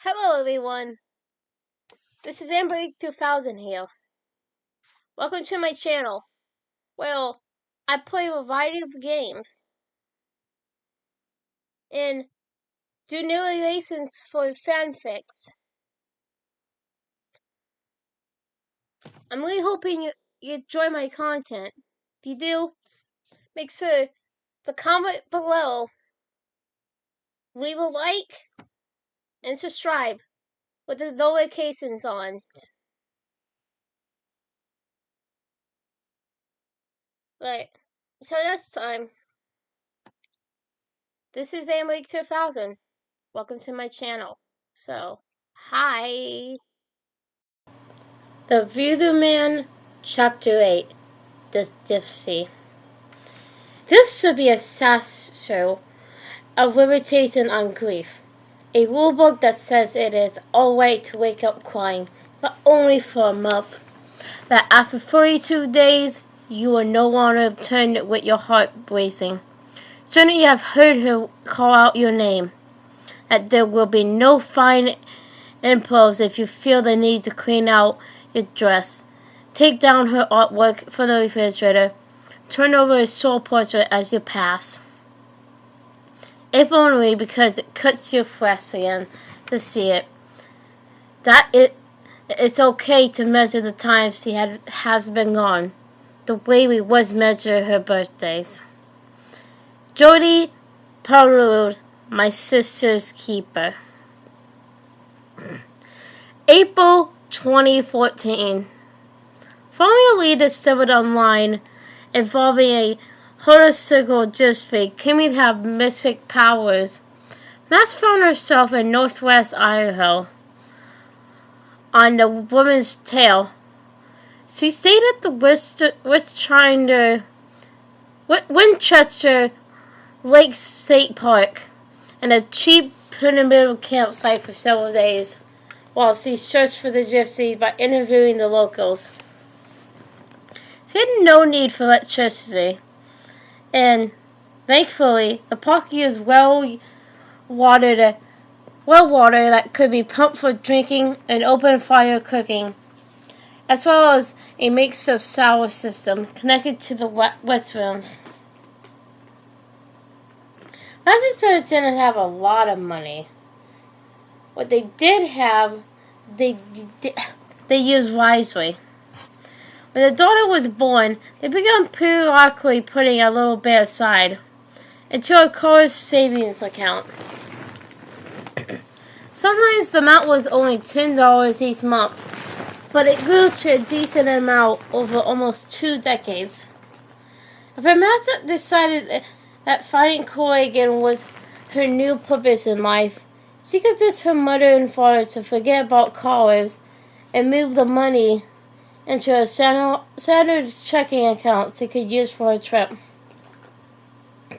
Hello everyone, this is AmberAnkNA here. Welcome to my channel. Well, I play a variety of games and do narrations for fanfics. I'm really hoping you enjoy my content. If you do, make sure to comment below, leave a like, and subscribe with the notifications on. Right, so next time, this is AmberAnkNA. Welcome to my channel. So, hi. The Voodoo Man, Chapter 8, The Gypsy. This should be a satire of limitation on grief. A rulebook that says it is alright to wake up crying, but only for a month. That after 42 days, you will no longer turn with your heart racing. Certainly you have heard her call out your name. That there will be no fine impulse if you feel the need to clean out your dress. Take down her artwork from the refrigerator. Turn over a soul portrait as you pass. If only because it cuts your flesh again to see it. It's okay to measure the time she has been gone, the way we once measure her birthdays. Jody Parlou, my sister's keeper. April 2014. Following a lead discovered online involving a holistic Gypsy claiming to have mystic powers, Max found herself in northwest Idaho on the woman's tail. She stayed at the Winchester Lake State Park and a cheap pyramidal campsite for several days while she searched for the Gypsy by interviewing the locals. She had no need for electricity, and thankfully the park used well water that could be pumped for drinking and open fire cooking, as well as a makeshift shower system connected to the restrooms. Max's parents didn't have a lot of money. What they did have, they used wisely. When the daughter was born, they began periodically putting a little bit aside into a college savings account. Sometimes the amount was only $10 each month, but it grew to a decent amount over almost 2 decades. If Amanda decided that fighting Corrigan was her new purpose in life, she convinced her mother and father to forget about college and move the money into a standard checking account they could use for a trip.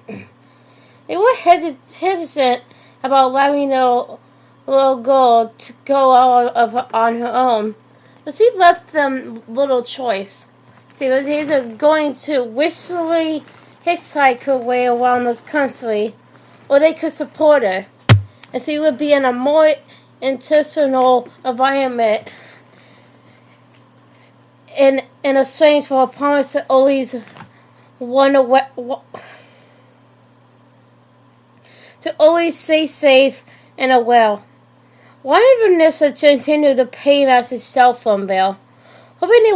They were hesitant about allowing the little girl to go out on her own, but she left them little choice. She was either going to wistfully hitchhike her way around the country, or they could support her, and she would be in a more intentional environment in exchange for a promise to always stay safe and well. Wyatt and Vanessa continued to pay Max's cell phone bill, hoping they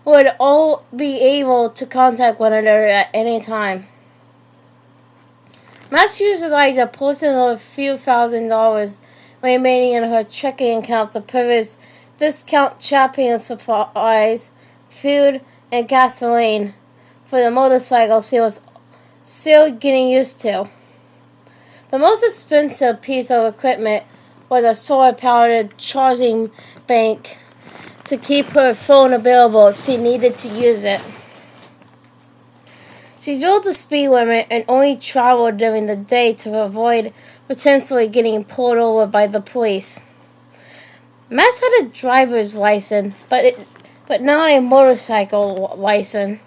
would all be able to contact one another at any time. Max utilized a portion of a few $1,000s remaining in her checking account to purchase discount shopping supplies, food, and gasoline for the motorcycle she was still getting used to. The most expensive piece of equipment was a solar-powered charging bank to keep her phone available if she needed to use it. She drove the speed limit and only traveled during the day to avoid potentially getting pulled over by the police. Max had a driver's license, but not a motorcycle license,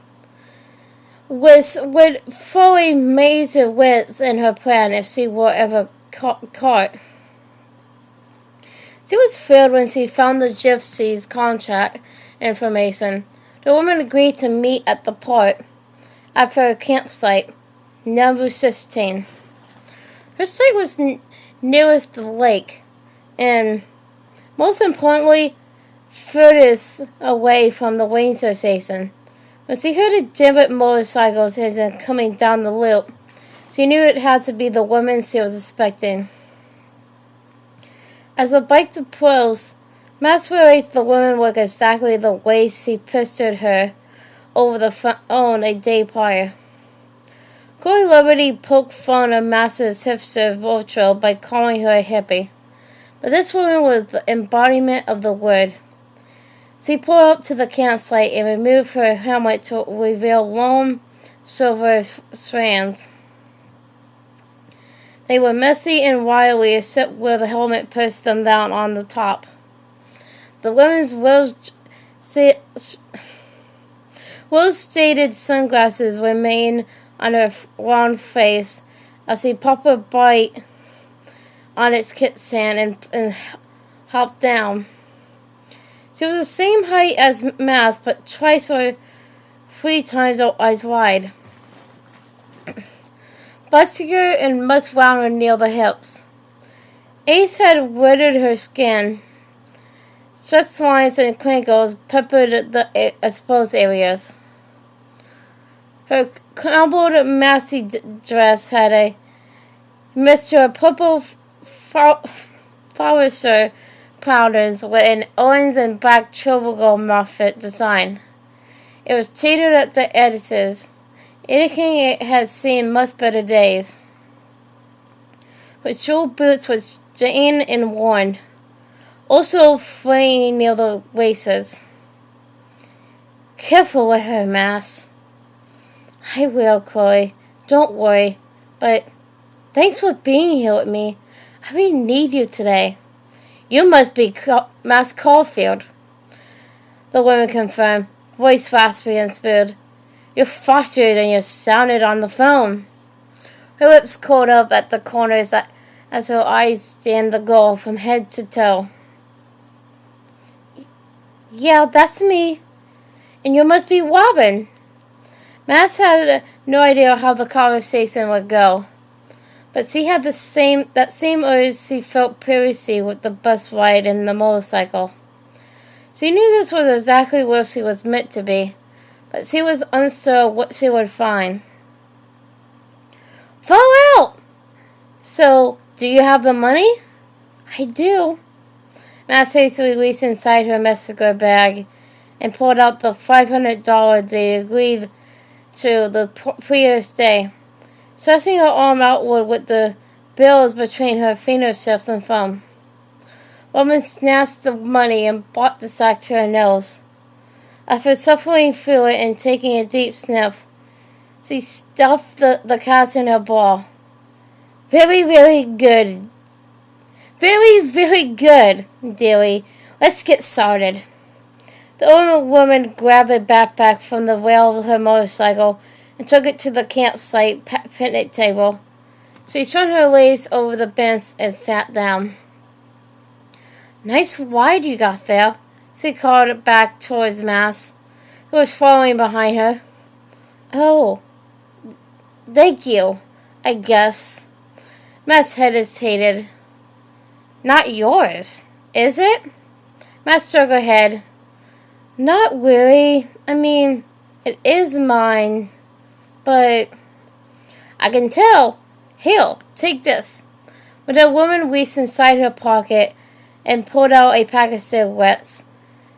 would fully major wins in her plan if she were ever caught. She was thrilled when she found the Gypsy's contract information. The woman agreed to meet at the port at her campsite, number 16. Her site was nearest the lake, and most importantly, furthest away from the ranger station. When she heard a different motorcycles engine coming down the loop, she knew it had to be the woman she was expecting. As the bike approached, Max realized the woman was exactly the way she pictured her over the phone a day prior. Corey Liberty poked fun at Max's hipster wardrobe by calling her a hippie, but this woman was the embodiment of the word. She pulled up to the campsite and removed her helmet to reveal long silver strands. They were messy and wiry except where the helmet pushed them down on the top. The woman's rose-shaded sunglasses remained on her round face as she popped a bite on its kickstand and hopped down. She was the same height as Max, but twice or 3 times as wide. Bustier and much rounder near the hips. Ace had weathered her skin. Stretch lines and crinkles peppered the exposed areas. Her crumpled maxi dress had a mixture of purple Forrester powders with an orange and black tropical muffet design. It was tattered at the edges, indicating it had seen much better days. Her shoe boots were stained and worn, also fraying near the laces. Careful with her, Max. I will, Chloe. Don't worry. But thanks for being here with me. I really need you today. You must be Max Caulfield, the woman confirmed, voice raspy and spilled. You're faster than you sounded on the phone. Her lips curled up at the corners as her eyes scanned the girl from head to toe. Yeah, that's me. And you must be Robin. Max had no idea how the conversation would go, but she had that same urge she felt previously with the bus ride and the motorcycle. She knew this was exactly where she was meant to be, but she was unsure what she would find. Fall out! So, do you have the money? I do. Max hastily reached inside her messenger bag and pulled out the $500 they agreed to the previous day, stretching her arm outward with the bills between her fingertips and thumb. Woman snatched the money and brought the sack to her nose. After suffering through it and taking a deep sniff, she stuffed the cash in her bra. Very, very good. Very, very good, dearie. Let's get started. The older woman grabbed a backpack from the rail of her motorcycle and took it to the campsite picnic table. She swung her legs over the bench and sat down. Nice ride you got there, she called it back towards Max, who was following behind her. Oh, thank you, I guess. Max hesitated. Not yours, is it? Max shook her head. Not really. I mean, it is mine, but I can tell. Here, take this. But the woman reached inside her pocket and pulled out a pack of cigarettes.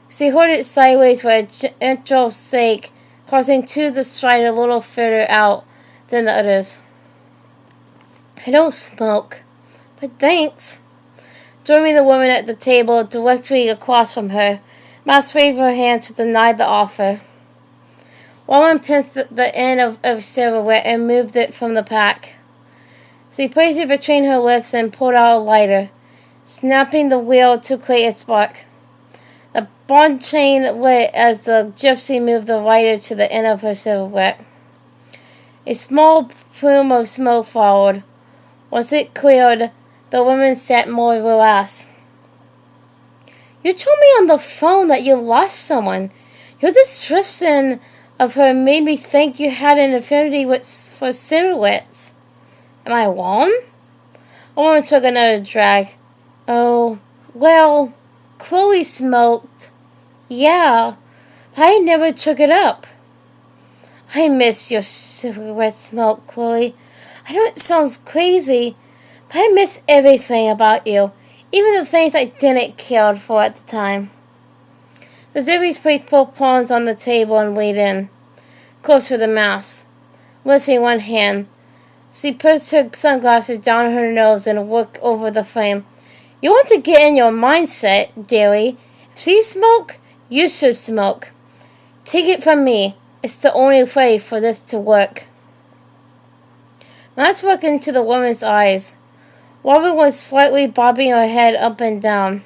She held it sideways for a gentle sake, causing two to stride a little further out than the others. I don't smoke, but thanks. Joining the woman at the table directly across from her, Max waved her hand to deny the offer. Woman pinched the end of a cigarette and moved it from the pack. She placed it between her lips and pulled out a lighter, snapping the wheel to create a spark. The bond chain lit as the gypsy moved the lighter to the end of her cigarette. A small plume of smoke followed. Once it cleared, the woman sat more relaxed. You told me on the phone that you lost someone. Your description of her made me think you had an affinity for silhouettes. Am I wrong? A woman took another drag. Oh, well, Chloe smoked. Yeah, but I never took it up. I miss your cigarette smoke, Chloe. I know it sounds crazy, but I miss everything about you, even the things I didn't care for at the time. The Zibbies placed both palms on the table and leaned in, close to the mouse, lifting one hand. She pushed her sunglasses down her nose and looked over the frame. You want to get in your mindset, dearie. If she smoke, you should smoke. Take it from me. It's the only way for this to work. Max looked into the woman's eyes. Robin was slightly bobbing her head up and down.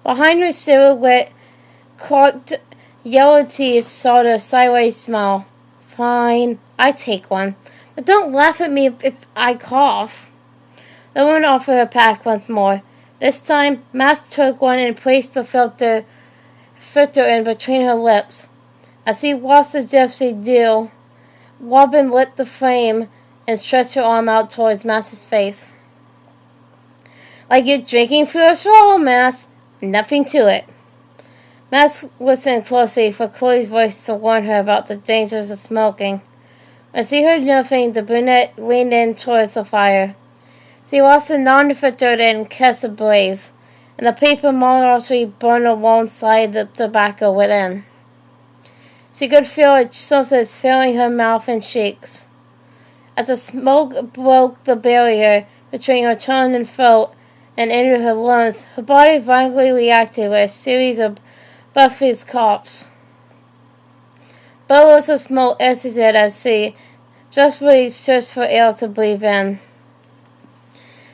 Behind her silhouette, corked yellow teeth saw a sideways smile. Fine, I take one. But don't laugh at me if I cough. The woman offered her pack once more. This time, Max took one and placed the filter in between her lips. As he watched the gypsy do, Robin lit the flame and stretched her arm out towards Max's face. Like you're drinking through a straw, Max. Nothing to it. Max listened closely for Chloe's voice to warn her about the dangers of smoking. When she heard nothing, the brunette leaned in towards the fire. She watched the non-filtered and catch a blaze, and the paper modestly burned alongside the tobacco within. She could feel its substance filling her mouth and cheeks. As the smoke broke the barrier between her tongue and throat and entered her lungs, her body violently reacted with a series of Buffy's coughs. Bubbles of smoke exited as she desperately searched for air to breathe in.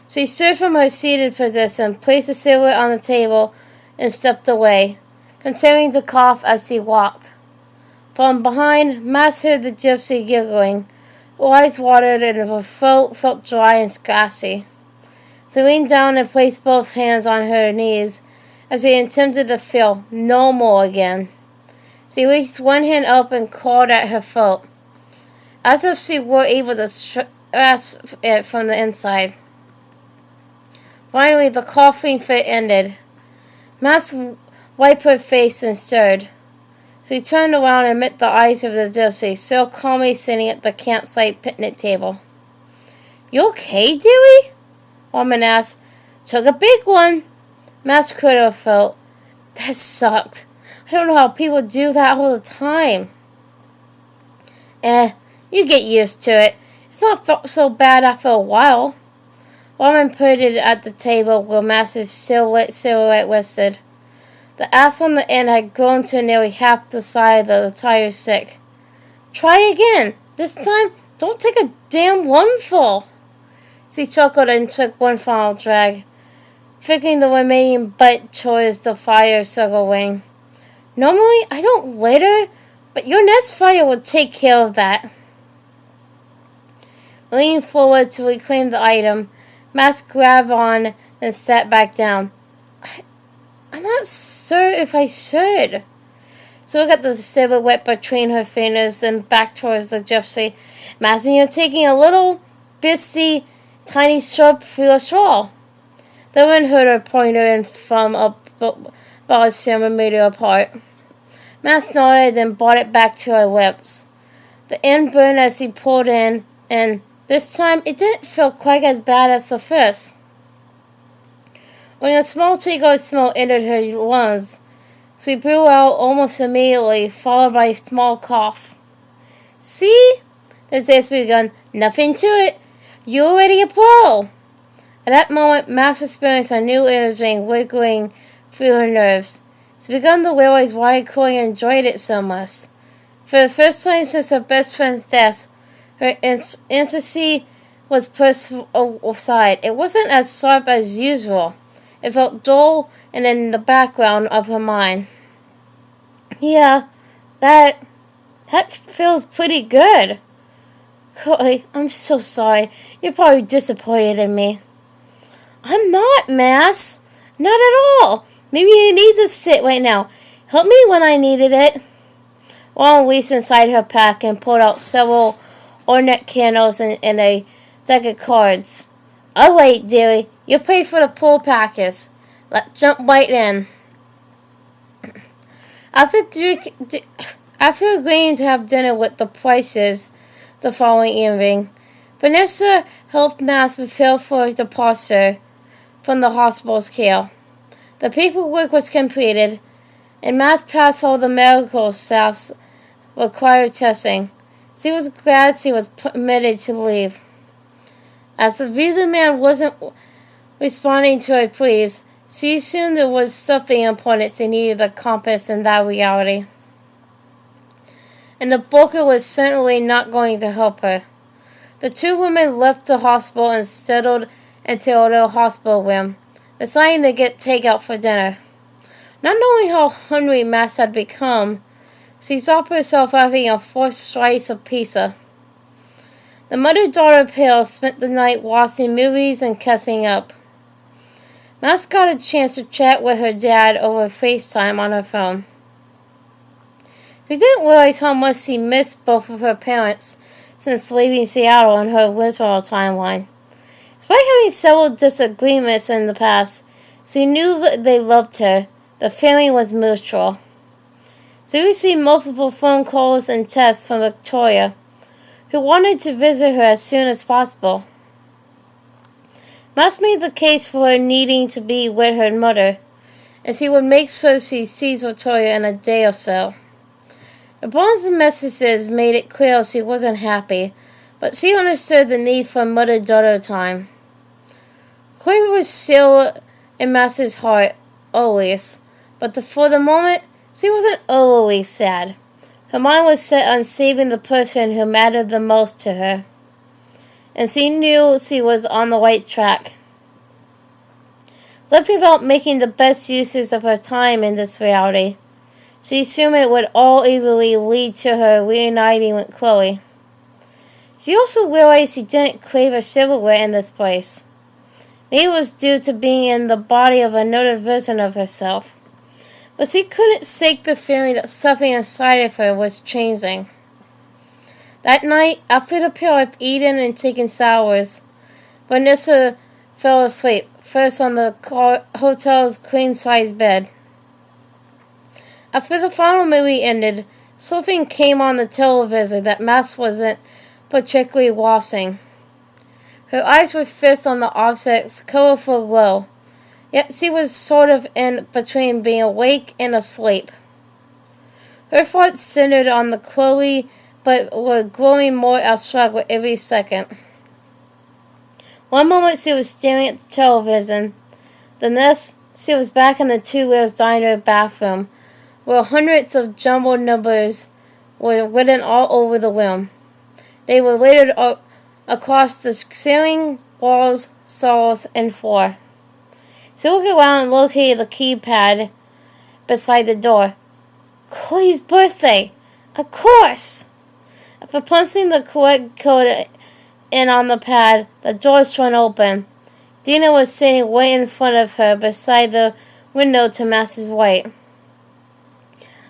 She stood from her seated position, placed the cigarette on the table, and stepped away, continuing to cough as she walked. From behind, Max heard the gypsy giggling. Her eyes watered and her throat felt dry and gassy. She leaned down and placed both hands on her knees as she attempted to feel no more again. She reached one hand up and clawed at her throat, as if she were able to grasp it from the inside. Finally, the coughing fit ended. Max wiped her face and stirred. She turned around and met the eyes of the gypsy, still calmly sitting at the campsite picnic table. You okay, dearie? Woman asked. Took a big one. Max could have felt. That sucked. I don't know how people do that all the time. You get used to it. It's not so bad after a while. Woman pointed at the table where Max's silhouette rested. The ass on the end had grown to nearly half the size of the tire stick. Try again. This time, don't take a damn lungful. She chuckled and took one final drag, flicking the remaining butt towards the fire circle wing. Normally, I don't litter, but your next fire will take care of that. Leaning forward to reclaim the item, Max grabbed on and sat back down. I'm not sure if I should. So look at the silhouette between her fingers, then back towards the gypsy. Imagine you're taking a little, bitsy, tiny sharp through a straw. The wind heard her pointer and thumb up about a centimeter apart. Max nodded and brought it back to her lips. The end burned as he pulled in, and this time it didn't feel quite as bad as the first. When a small trickle of smoke entered her lungs, she blew out almost immediately, followed by a small cough. See? The voice begun. Nothing to it. You're already a pro. At that moment, Max experienced a new energy wiggling through her nerves. She began to realize why Chloe enjoyed it so much. For the first time since her best friend's death, her ecstasy was pushed aside. It wasn't as sharp as usual. It felt dull and in the background of her mind. Yeah, that feels pretty good. Chloe, I'm so sorry. You're probably disappointed in me. I'm not, Max. Not at all. Maybe you need to sit right now. Help me when I needed it. Lauren reached inside her pack and pulled out several ornate candles and a deck of cards. "I'll wait, dearie. You pay for the pool package. Let's jump right in." After agreeing to have dinner with the Prices the following evening, Vanessa helped Max prepare for departure from the hospital's care. The paperwork was completed, and Max passed all the medical staff's required testing. She was glad she was permitted to leave. As the Voodoo man wasn't responding to her pleas, she assumed there was something important she needed to accomplish in that reality. And the broker was certainly not going to help her. The two women left the hospital and settled into a little hospital room, deciding to get takeout for dinner. Not knowing how hungry Max had become, she stopped herself having a fourth slice of pizza. The mother-daughter pair spent the night watching movies and catching up. Max got a chance to chat with her dad over FaceTime on her phone. She didn't realize how much she missed both of her parents since leaving Seattle on her original timeline. Despite having several disagreements in the past, she knew that they loved her. The feeling was mutual. She received multiple phone calls and texts from Victoria, who wanted to visit her as soon as possible. Max made the case for her needing to be with her mother, and she would make sure she sees Victoria in a day or so. The bonds and messages made it clear she wasn't happy, but she understood the need for mother-daughter time. Chloe was still in Max's heart, always, but for the moment, she wasn't overly sad. Her mind was set on saving the person who mattered the most to her, and she knew she was on the right track. Something about making the best uses of her time in this reality. She assumed it would all eventually lead to her reuniting with Chloe. She also realized she didn't crave a silhouette in this place. Maybe it was due to being in the body of another version of herself. But she couldn't shake the feeling that something inside of her was changing. That night, after the pair had eaten and taken showers, Vanessa fell asleep, first on the hotel's queen-size bed. After the final movie ended, something came on the television that Max wasn't particularly watching. Her eyes were fixed on the object's colorful glow, yet she was sort of in between being awake and asleep. Her thoughts centered on the Chloe, but were growing more abstract with every second. One moment she was staring at the television. The next, she was back in the Two Wheels Diner bathroom, where hundreds of jumbled numbers were written all over the room. They were littered across the ceiling, walls, stalls, and floor. She looked around and located the keypad beside the door. Chloe's birthday! Of course! After punching the correct code in on the pad, the door swung open. Dina was sitting right in front of her beside the window to Max's right.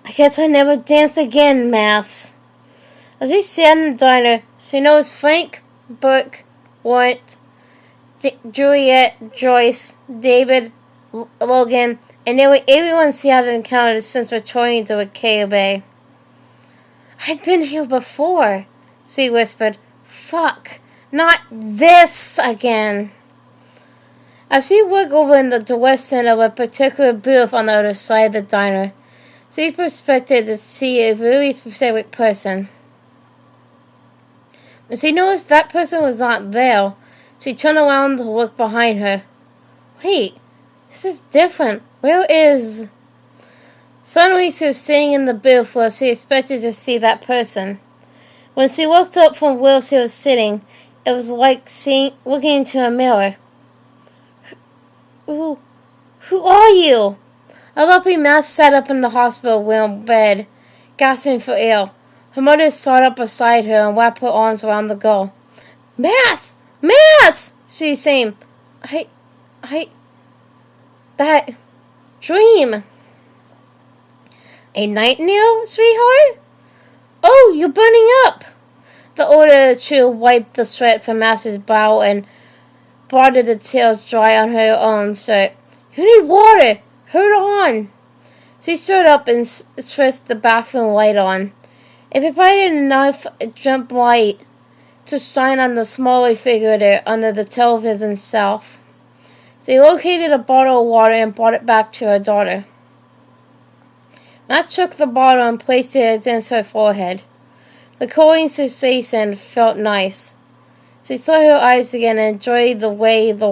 I guess I never dance again, Max. As we sat in the diner, she noticed Frank, Burke, Warrant, Juliet, Joyce, David, Logan, and nearly everyone she had encountered since returning to Acacia Bay. I'd been here before, she whispered. Fuck, not this again. As she looked over in the direction of a particular booth on the other side of the diner, she expected to see a really specific person. When she noticed that person was not there, she turned around to look behind her. Wait, this is different. Where is... Suddenly she was sitting in the booth where she expected to see that person. When she looked up from where she was sitting, it was like looking into a mirror. Who are you? Abruptly, Max sat up in the hospital room bed, gasping for air. Her mother sat up beside her and wrapped her arms around the girl. Max! Max! She screamed. That dream. A nightmare, sweetheart? Oh, you're burning up. The older two wiped the sweat from Master's brow and blotted the tears dry on her own shirt. You need water. Hold on. She stood up and switched the bathroom light on. It provided enough jump light to shine on the smaller figure there under the television shelf. She located a bottle of water and brought it back to her daughter. Matt took the bottle and placed it against her forehead. The cooling sensation felt nice. She saw her eyes again and enjoyed the way the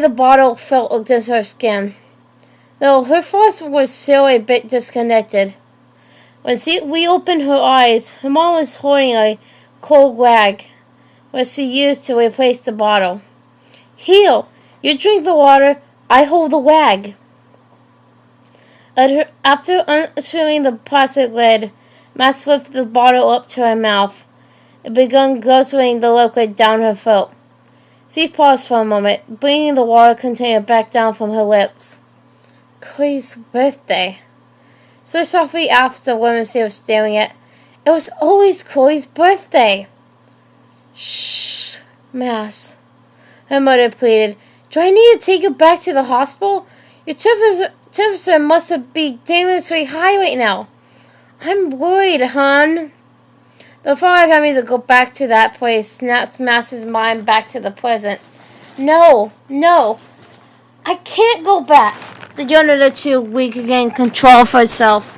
bottle felt against her skin. Though her thoughts were still a bit disconnected. When she reopened her eyes, her mom was holding a cold rag, which she used to replace the bottle. Here, you drink the water, I hold the rag. After unscrewing the plastic lid, Matt lifted the bottle up to her mouth and began guzzling the liquid down her throat. She paused for a moment, bringing the water container back down from her lips. Chloe's birthday. So softly asked the woman she was staring at. It was always Chloe's birthday. Shh, Mass. Her mother pleaded. Do I need to take you back to the hospital? Your temperature must be dangerously high right now. I'm worried, hon. The thought of having to go back to that place snapped Mass's mind back to the present. No. I can't go back. The younger of the two regained control of herself.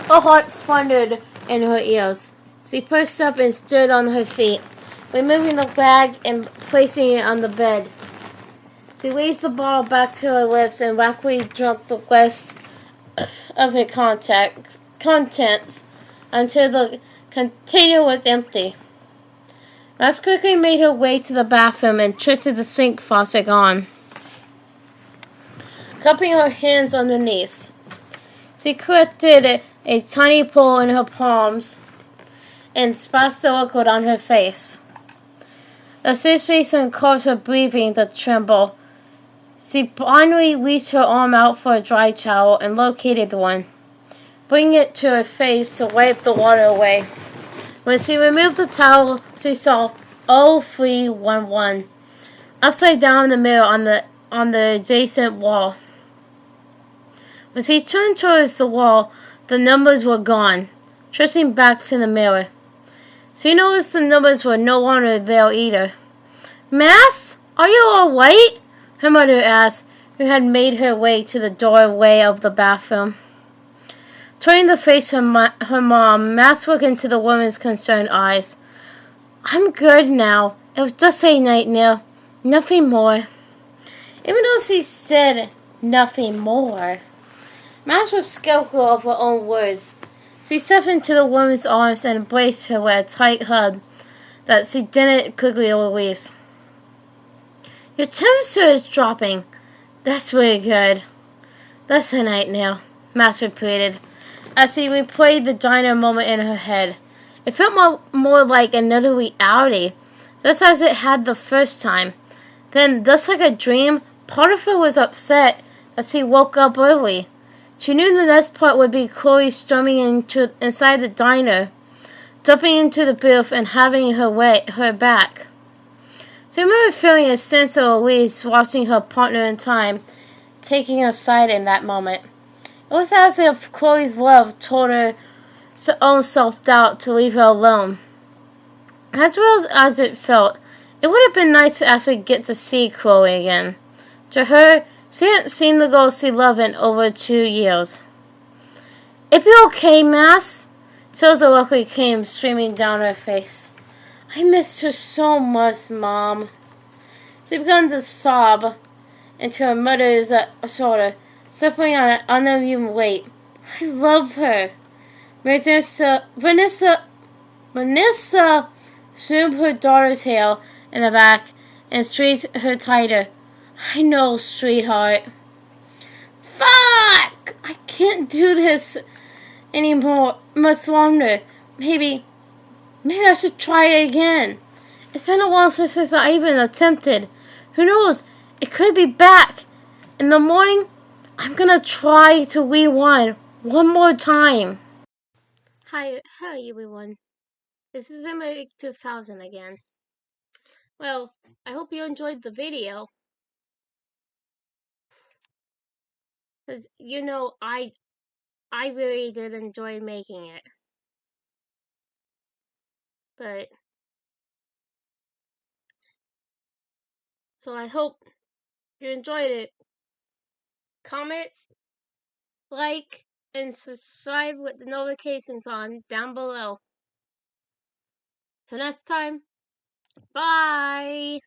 Her heart thundered in her ears. She pursed up and stood on her feet, removing the bag and placing it on the bed. She raised the bottle back to her lips and rapidly drank the rest of her contents until the container was empty. Mass quickly made her way to the bathroom and twisted the sink faucet on, cupping her hands underneath. She created a tiny pool in her palms and splashed the liquid on her face. The situation caused her breathing to tremble. She finally reached her arm out for a dry towel and located one, bringing it to her face to wipe the water away. When she removed the towel, she saw 0311 upside down in the mirror on the adjacent wall. When she turned towards the wall, the numbers were gone, drifting back to the mirror. She noticed the numbers were no longer there either. Mass, are you all right? Her mother asked, who had made her way to the doorway of the bathroom. Turning to face her mom, Mass looked into the woman's concerned eyes. I'm good now. It was just a nightmare. Nothing more. Even though she said nothing more, Mass was skeptical of her own words. She stepped into the woman's arms and embraced her with a tight hug that she didn't quickly release. Your temperature is dropping. That's really good. That's a nightmare, Mass repeated, as she replayed the diner moment in her head. It felt more like another reality, just as it had the first time. Then, just like a dream, part of her was upset that she woke up early. She knew the next part would be Chloe storming inside the diner, jumping into the booth and having her back. She remembered feeling a sense of release watching her partner in time, taking her side in that moment. It was as if Chloe's love told her own self-doubt to leave her alone. As well as it felt, it would have been nice to actually get to see Chloe again. To her, she hadn't seen the girl she loved in over 2 years. It be okay, Mass? Tears of luckily came streaming down her face. I missed her so much, Mom. She began to sob into her mother's shoulder, suffering on an uneven weight. I love her. Vanessa smoothed her daughter's hair in the back and straightened her tighter. I know, sweetheart. Fuck! I can't do this anymore, much longer. Maybe I should try it again. It's been a while since I even attempted. Who knows? It could be back. In the morning, I'm gonna try to rewind one more time. Hi everyone. This is Emily 2000 again. Well, I hope you enjoyed the video. Cause I really did enjoy making it. But so I hope you enjoyed it. Comment, like, and subscribe with the notifications on down below. Till next time, bye!